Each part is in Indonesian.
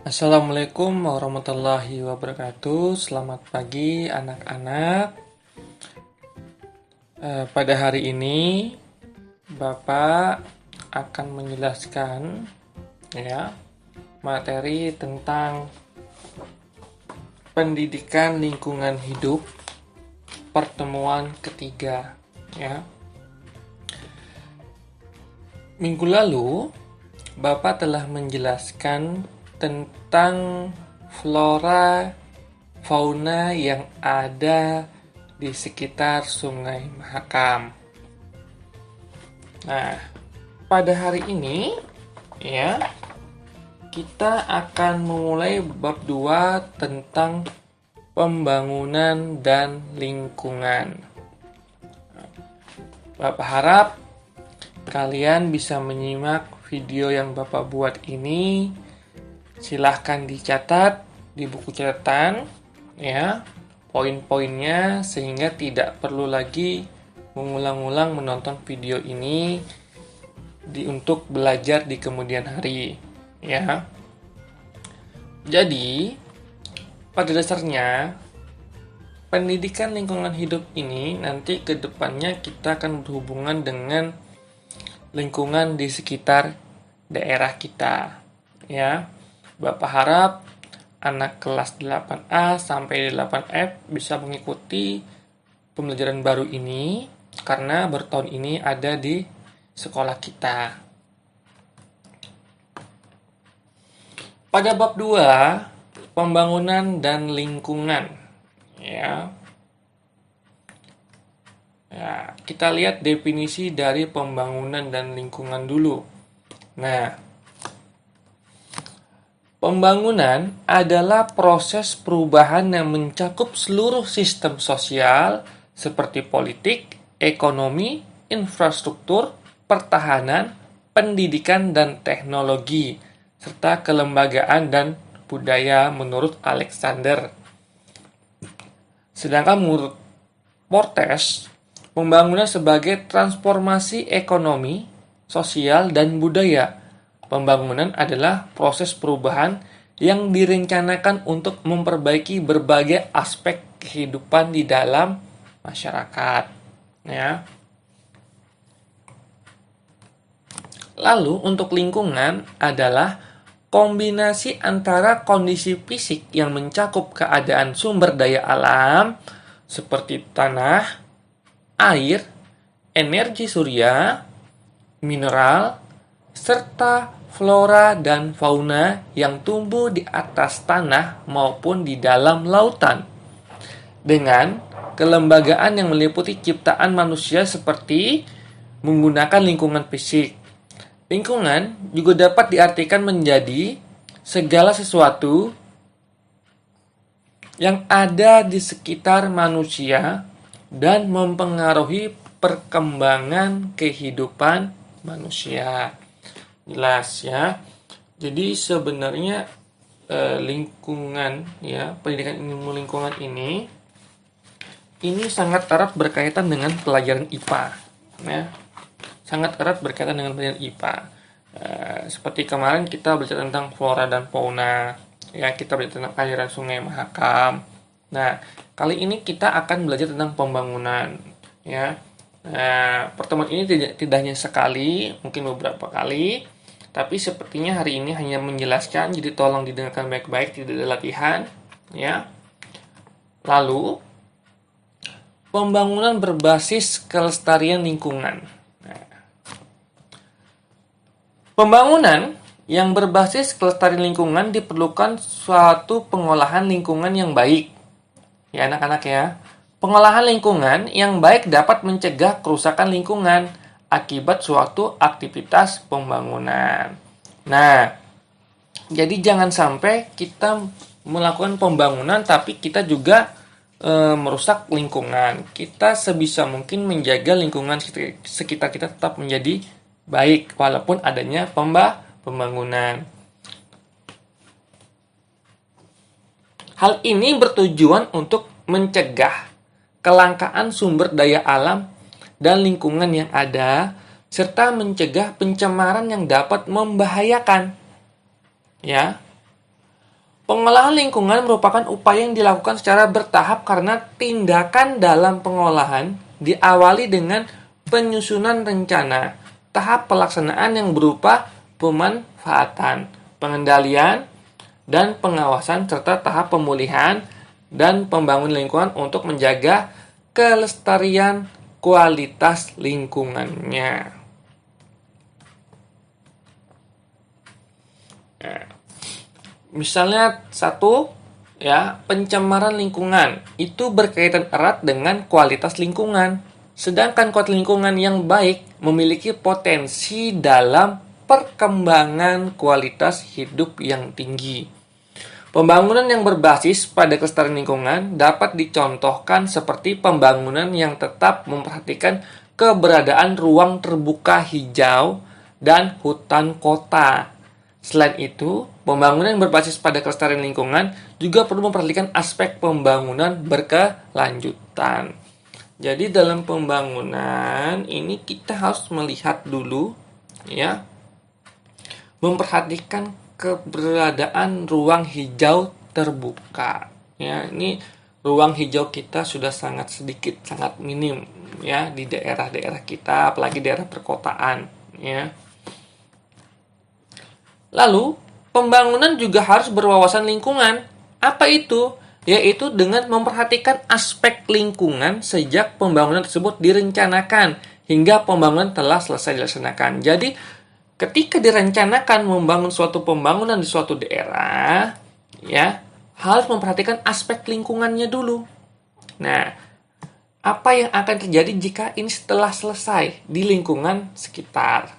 Assalamualaikum warahmatullahi wabarakatuh. Selamat pagi anak-anak. Pada hari ini Bapak akan menjelaskan materi tentang pendidikan lingkungan hidup pertemuan ketiga ya. Minggu lalu Bapak telah menjelaskan tentang flora fauna yang ada di sekitar Sungai Mahakam. Nah, pada hari ini kita akan memulai bab 2 tentang pembangunan dan lingkungan. Bapak harap kalian bisa menyimak video yang Bapak buat ini. Silahkan dicatat di buku catatan poin-poinnya sehingga tidak perlu lagi mengulang-ulang menonton video ini untuk belajar di kemudian hari ya. Jadi pada dasarnya pendidikan lingkungan hidup ini nanti ke depannya kita akan berhubungan dengan lingkungan di sekitar daerah kita ya. Bapak harap anak kelas 8A sampai 8F bisa mengikuti pembelajaran baru ini karena bertahun ini ada di sekolah kita. Pada bab 2, pembangunan dan lingkungan kita lihat definisi dari pembangunan dan lingkungan dulu. Nah, pembangunan adalah proses perubahan yang mencakup seluruh sistem sosial seperti politik, ekonomi, infrastruktur, pertahanan, pendidikan dan teknologi, serta kelembagaan dan budaya menurut Alexander. Sedangkan menurut Portes, pembangunan sebagai transformasi ekonomi, sosial, dan budaya. Pembangunan adalah proses perubahan yang direncanakan untuk memperbaiki berbagai aspek kehidupan di dalam masyarakat. Ya. Lalu untuk lingkungan adalah kombinasi antara kondisi fisik yang mencakup keadaan sumber daya alam seperti tanah, air, energi surya, mineral, serta flora dan fauna yang tumbuh di atas tanah maupun di dalam lautan. Dengan kelembagaan yang meliputi ciptaan manusia seperti menggunakan lingkungan fisik. Lingkungan juga dapat diartikan menjadi segala sesuatu yang ada di sekitar manusia dan mempengaruhi perkembangan kehidupan manusia. Jelas ya. Jadi sebenarnya lingkungan pendidikan ilmu lingkungan ini sangat erat berkaitan dengan pelajaran IPA ya. Sangat erat berkaitan dengan pelajaran IPA. Seperti kemarin kita belajar tentang flora dan fauna ya, kita belajar tentang aliran Sungai Mahakam. Nah, kali ini kita akan belajar tentang pembangunan ya. Pertemuan ini tidak hanya sekali, mungkin beberapa kali, tapi sepertinya hari ini hanya menjelaskan, jadi tolong didengarkan baik-baik, tidak ada latihan ya. Lalu pembangunan berbasis kelestarian lingkungan. Pembangunan yang berbasis kelestarian lingkungan diperlukan suatu pengolahan lingkungan yang baik ya anak-anak ya. Pengolahan lingkungan yang baik dapat mencegah kerusakan lingkungan akibat suatu aktivitas pembangunan. Nah, jadi jangan sampai kita melakukan pembangunan tapi kita juga merusak lingkungan. Kita sebisa mungkin menjaga lingkungan sekitar kita tetap menjadi baik walaupun adanya pembangunan. Hal ini bertujuan untuk mencegah kelangkaan sumber daya alam dan lingkungan yang ada, serta mencegah pencemaran yang dapat membahayakan. Ya. Pengolahan lingkungan merupakan upaya yang dilakukan secara bertahap karena tindakan dalam pengolahan diawali dengan penyusunan rencana, tahap pelaksanaan yang berupa pemanfaatan, pengendalian, dan pengawasan, serta tahap pemulihan dan pembangunan lingkungan untuk menjaga kelestarian kualitas lingkungannya. Nah, misalnya satu, ya, pencemaran lingkungan itu berkaitan erat dengan kualitas lingkungan. Sedangkan kualitas lingkungan yang baik memiliki potensi dalam perkembangan kualitas hidup yang tinggi. Pembangunan yang berbasis pada kelestarian lingkungan dapat dicontohkan seperti pembangunan yang tetap memperhatikan keberadaan ruang terbuka hijau dan hutan kota. Selain itu, pembangunan yang berbasis pada kelestarian lingkungan juga perlu memperhatikan aspek pembangunan berkelanjutan. Jadi dalam pembangunan ini kita harus melihat dulu, ya, memperhatikan keberadaan ruang hijau terbuka. Ya, ini ruang hijau kita sudah sangat sedikit, sangat minim, ya, di daerah-daerah kita, apalagi daerah perkotaan, ya. Lalu, pembangunan juga harus berwawasan lingkungan. Apa itu? Yaitu dengan memperhatikan aspek lingkungan sejak pembangunan tersebut direncanakan hingga pembangunan telah selesai dilaksanakan. Jadi, ketika direncanakan membangun suatu pembangunan di suatu daerah, ya, harus memperhatikan aspek lingkungannya dulu. Nah, apa yang akan terjadi jika ini setelah selesai di lingkungan sekitar?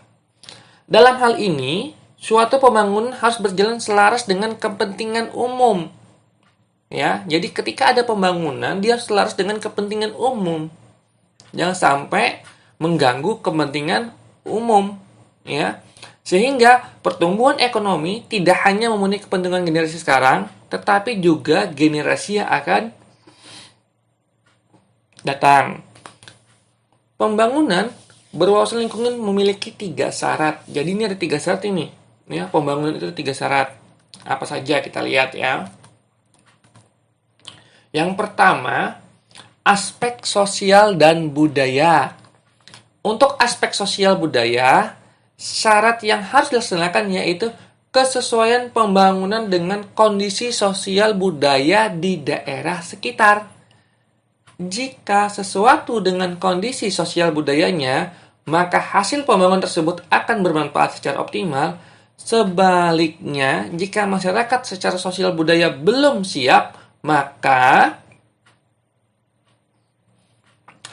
Dalam hal ini, suatu pembangunan harus berjalan selaras dengan kepentingan umum. Ya, jadi ketika ada pembangunan, dia harus selaras dengan kepentingan umum. Jangan sampai mengganggu kepentingan umum, ya. Sehingga pertumbuhan ekonomi tidak hanya memenuhi kepentingan generasi sekarang, tetapi juga generasi yang akan datang. Pembangunan berwawasan lingkungan memiliki 3 syarat. Jadi ini ada 3 syarat ini. Ya, pembangunan itu 3 syarat. Apa saja kita lihat, ya. Yang pertama, aspek sosial dan budaya. Untuk aspek sosial budaya, syarat yang harus dilaksanakan yaitu kesesuaian pembangunan dengan kondisi sosial budaya di daerah sekitar. Jika sesuatu dengan kondisi sosial budayanya, maka hasil pembangunan tersebut akan bermanfaat secara optimal. Sebaliknya, jika masyarakat secara sosial budaya belum siap, maka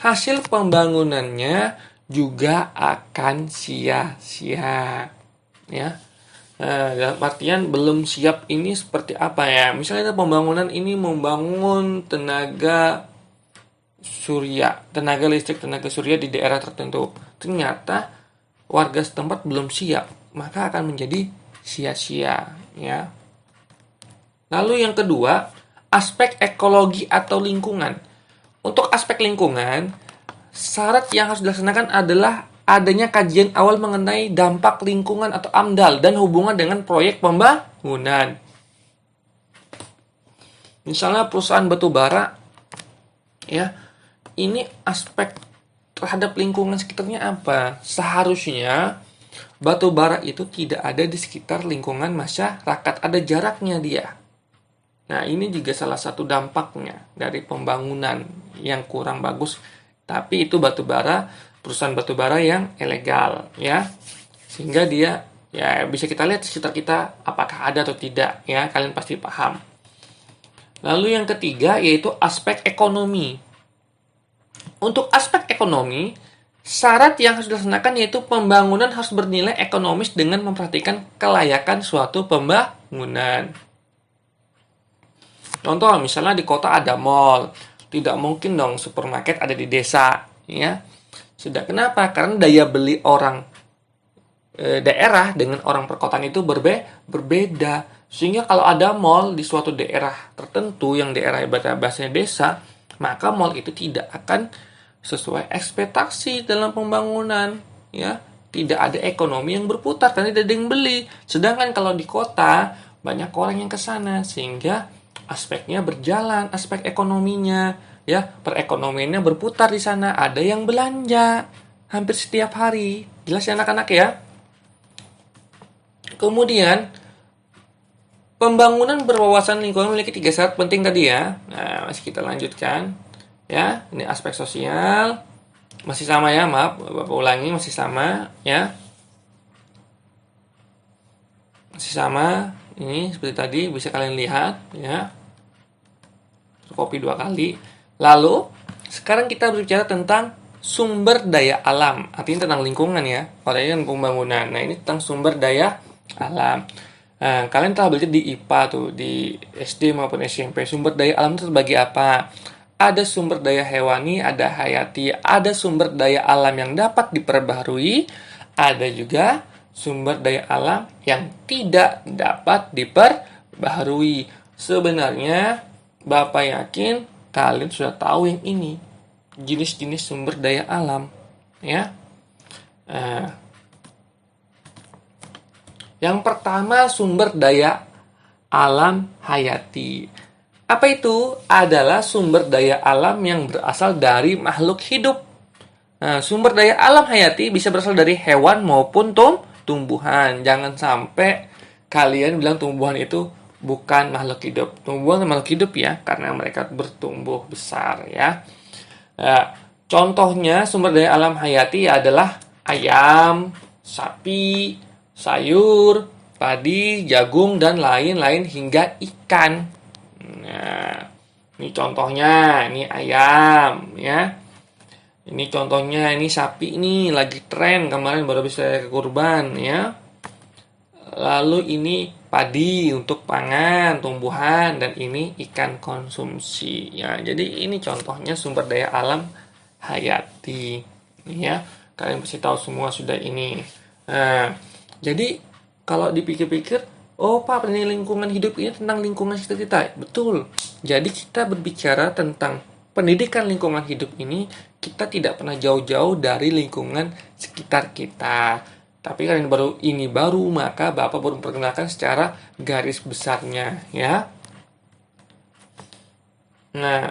hasil pembangunannya juga akan sia-sia. Ya. Dalam artian belum siap ini seperti apa, ya? Misalnya pembangunan ini membangun tenaga surya, tenaga listrik, tenaga surya di daerah tertentu. Ternyata warga setempat belum siap, maka akan menjadi sia-sia, ya. Lalu yang kedua, aspek ekologi atau lingkungan. Untuk aspek lingkungan, syarat yang harus dilaksanakan adalah adanya kajian awal mengenai dampak lingkungan atau AMDAL dan hubungan dengan proyek pembangunan. Misalnya perusahaan batubara, ya, ini aspek terhadap lingkungan sekitarnya apa? Seharusnya batubara itu tidak ada di sekitar lingkungan masyarakat, ada jaraknya dia. Nah, ini juga salah satu dampaknya dari pembangunan yang kurang bagus. Tapi itu batubara, perusahaan batubara yang ilegal, ya. Sehingga dia, ya, bisa kita lihat di sekitar kita apakah ada atau tidak, ya. Kalian pasti paham. Lalu yang ketiga yaitu aspek ekonomi. Untuk aspek ekonomi, syarat yang harus dilaksanakan yaitu pembangunan harus bernilai ekonomis dengan memperhatikan kelayakan suatu pembangunan. Contoh, misalnya di kota ada mall, tidak mungkin dong supermarket ada di desa, ya. Sudah, kenapa? Karena daya beli orang daerah dengan orang perkotaan itu berbeda. Sehingga kalau ada mall di suatu daerah tertentu yang daerah bahasanya desa, maka mall itu tidak akan sesuai ekspektasi dalam pembangunan, ya. Tidak ada ekonomi yang berputar karena tidak ada yang beli. Sedangkan kalau di kota, banyak orang yang ke sana sehingga aspeknya berjalan, aspek ekonominya, ya, perekonomiannya berputar di sana. Ada yang belanja hampir setiap hari. Jelas ya anak-anak ya? Kemudian, pembangunan berwawasan lingkungan memiliki 3 syarat penting tadi ya. Nah, masih kita lanjutkan. Ya, ini aspek sosial. Masih sama ya, maaf, Bapak ulangi, masih sama ya. Masih sama. Ini seperti tadi bisa kalian lihat ya. Copy 2 kali. Lalu, sekarang kita berbicara tentang sumber daya alam. Artinya tentang lingkungan ya. Kalau ini kan pembangunan. Nah, ini tentang sumber daya alam. Nah, kalian telah belajar di IPA tuh, di SD maupun SMP. Sumber daya alam itu terbagi apa? Ada sumber daya hewani, ada hayati, ada sumber daya alam yang dapat diperbaharui, ada juga sumber daya alam yang tidak dapat diperbaharui. Sebenarnya, Bapak yakin kalian sudah tahu yang ini, jenis-jenis sumber daya alam, ya. Yang pertama, sumber daya alam hayati. Apa itu? Adalah sumber daya alam yang berasal dari makhluk hidup. Nah, sumber daya alam hayati bisa berasal dari hewan maupun tumbuhan. Jangan sampai kalian bilang tumbuhan itu bukan makhluk hidup. Tumbuhan makhluk hidup ya, karena mereka bertumbuh besar ya. Nah, contohnya sumber daya alam hayati adalah ayam, sapi, sayur, padi, jagung, dan lain-lain hingga ikan. Nah, ini contohnya, ini ayam ya. Ini contohnya, ini sapi ini lagi tren, kemarin baru bisa kurban ya. Lalu ini padi untuk pangan, tumbuhan, dan ini ikan konsumsi ya. Jadi ini contohnya sumber daya alam hayati ya. Kalian pasti tahu semua sudah ini. Nah, jadi kalau dipikir-pikir, oh Pak, ini lingkungan hidup ini tentang lingkungan sekitar kita. Betul. Jadi kita berbicara tentang pendidikan lingkungan hidup ini, kita tidak pernah jauh-jauh dari lingkungan sekitar kita. Tapi kalian baru, maka Bapak baru memperkenalkan secara garis besarnya ya. Nah,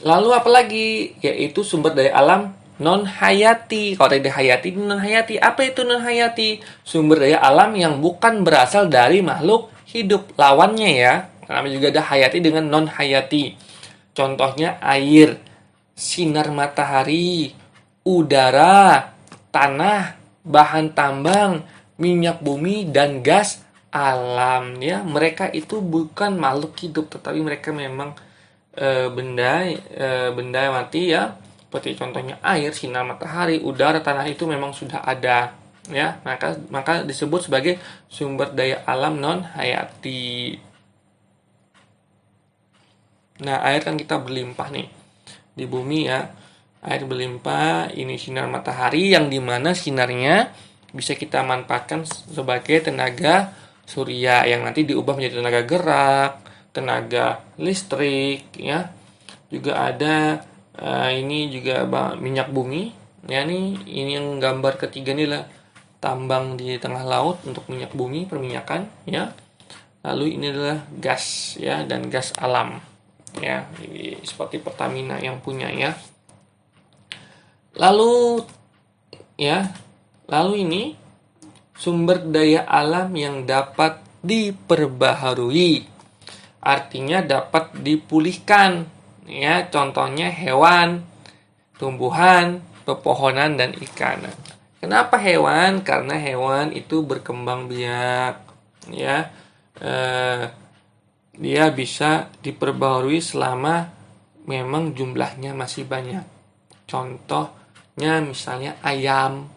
lalu apa lagi? Yaitu sumber daya alam non-hayati. Kalau tadi hayati, non-hayati. Apa itu non-hayati? Sumber daya alam yang bukan berasal dari makhluk hidup. Lawannya ya. Namanya juga ada hayati dengan non-hayati. Contohnya air, sinar matahari, udara, tanah, bahan tambang, minyak bumi, dan gas alam. Ya, mereka itu bukan makhluk hidup, tetapi mereka memang benda mati ya. Seperti contohnya air, sinar matahari, udara, tanah itu memang sudah ada ya, maka disebut sebagai sumber daya alam non hayati. Nah, air kan kita berlimpah nih di bumi ya, air berlimpah. Ini sinar matahari yang dimana sinarnya bisa kita manfaatkan sebagai tenaga surya yang nanti diubah menjadi tenaga gerak, tenaga listrik ya. Juga ada ini juga minyak bumi ya. Ini yang gambar ketiga ini lah, tambang di tengah laut untuk minyak bumi, perminyakan ya. Lalu ini adalah gas ya, dan gas alam ya, ini seperti Pertamina yang punya ya. Lalu ini sumber daya alam yang dapat diperbaharui, artinya dapat dipulihkan ya. Contohnya hewan, tumbuhan, pepohonan, dan ikan. Kenapa hewan? Karena hewan itu berkembang biak ya. Dia bisa diperbaharui selama memang jumlahnya masih banyak. Contohnya misalnya ayam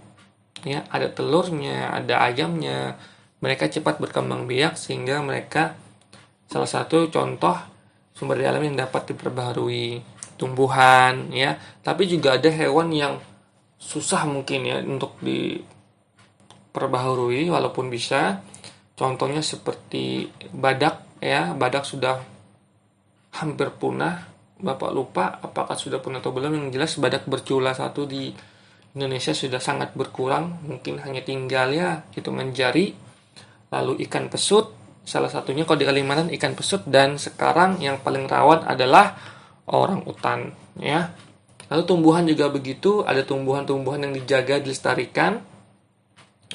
ya, ada telurnya, ada ayamnya. Mereka cepat berkembang biak sehingga mereka salah satu contoh sumber daya alam yang dapat diperbaharui. Tumbuhan ya, tapi juga ada hewan yang susah mungkin ya untuk diperbaharui walaupun bisa. Contohnya seperti badak ya, badak sudah hampir punah. Bapak lupa apakah sudah punah atau belum. Yang jelas badak bercula satu di Indonesia sudah sangat berkurang, mungkin hanya tinggal ya hitungan jari. Lalu ikan pesut Salah satunya kalau di Kalimantan ikan pesut, dan sekarang yang paling rawan adalah orang utan, ya. Lalu tumbuhan juga begitu, ada tumbuhan-tumbuhan yang dijaga, dilestarikan,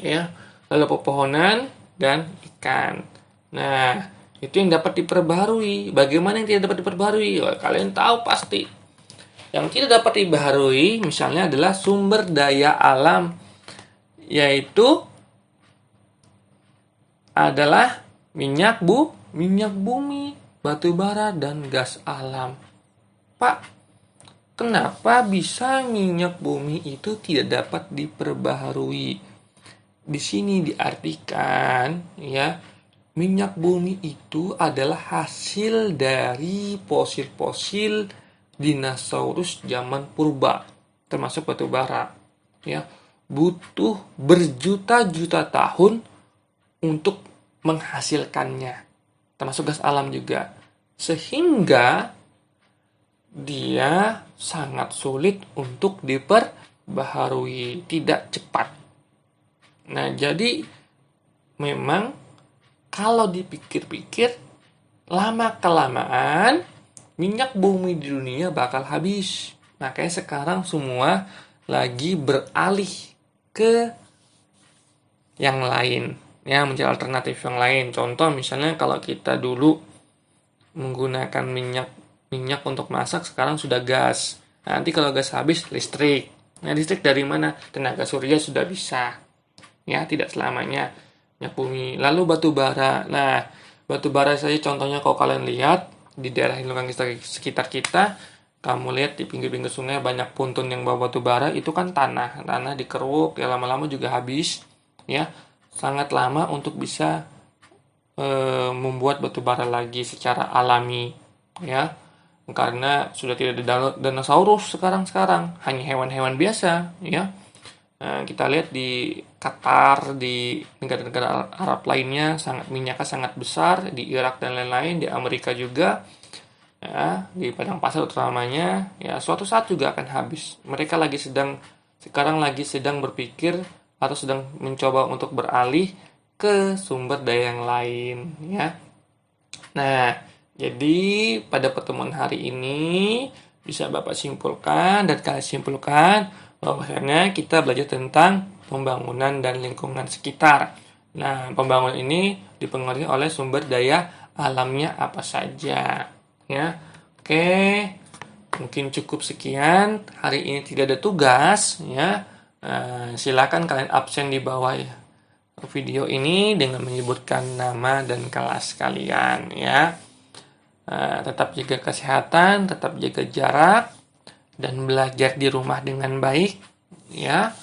ya. Lalu pepohonan dan ikan. Nah, itu yang dapat diperbarui. Bagaimana yang tidak dapat diperbarui? Wah, kalian tahu pasti. Yang tidak dapat diperbarui misalnya adalah sumber daya alam, yaitu adalah minyak bumi, batu bara, dan gas alam. Pak, kenapa bisa minyak bumi itu tidak dapat diperbaharui? Di sini diartikan, ya, minyak bumi itu adalah hasil dari fosil-fosil dinosaurus zaman purba, termasuk batu bara. Ya, butuh berjuta-juta tahun untuk menghasilkannya, termasuk gas alam juga, sehingga dia sangat sulit untuk diperbaharui, tidak cepat. Nah, jadi memang kalau dipikir-pikir, lama-kelamaan minyak bumi di dunia bakal habis. Makanya sekarang semua lagi beralih ke yang lain, ya, mencari alternatif yang lain. Contoh misalnya kalau kita dulu menggunakan minyak untuk masak, sekarang sudah gas. Nanti kalau gas habis, listrik. Nah, listrik dari mana? Tenaga surya sudah bisa. Ya, tidak selamanya minyak bumi. Lalu batu bara. Nah, batu bara saja contohnya kalau kalian lihat di daerah lingkungan sekitar kita, kamu lihat di pinggir-pinggir sungai banyak puntun yang bawa batu bara, itu kan tanah dikeruk, ya lama-lama juga habis, ya. Sangat lama untuk bisa membuat batu bara lagi secara alami, ya, karena sudah tidak ada dinosaurus sekarang, hanya hewan-hewan biasa, ya. Nah, kita lihat di Qatar, di negara-negara Arab lainnya, minyaknya sangat besar, di Irak dan lain-lain, di Amerika juga, ya, di padang pasir utamanya, ya, suatu saat juga akan habis. Mereka sekarang lagi sedang berpikir atau sedang mencoba untuk beralih ke sumber daya yang lain, ya. Nah, jadi pada pertemuan hari ini bisa Bapak simpulkan dan kalian simpulkan bahwasanya kita belajar tentang pembangunan dan lingkungan sekitar. Nah, pembangunan ini dipengaruhi oleh sumber daya alamnya apa saja, ya. Oke, mungkin cukup sekian. Hari ini tidak ada tugas, ya. Silakan kalian absen di bawah ya video ini dengan menyebutkan nama dan kelas kalian, ya. Tetap jaga kesehatan, tetap jaga jarak, dan belajar di rumah dengan baik, ya.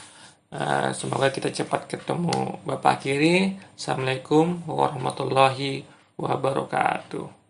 Semoga kita cepat ketemu. Bapak akhiri, Assalamualaikum warahmatullahi wabarakatuh.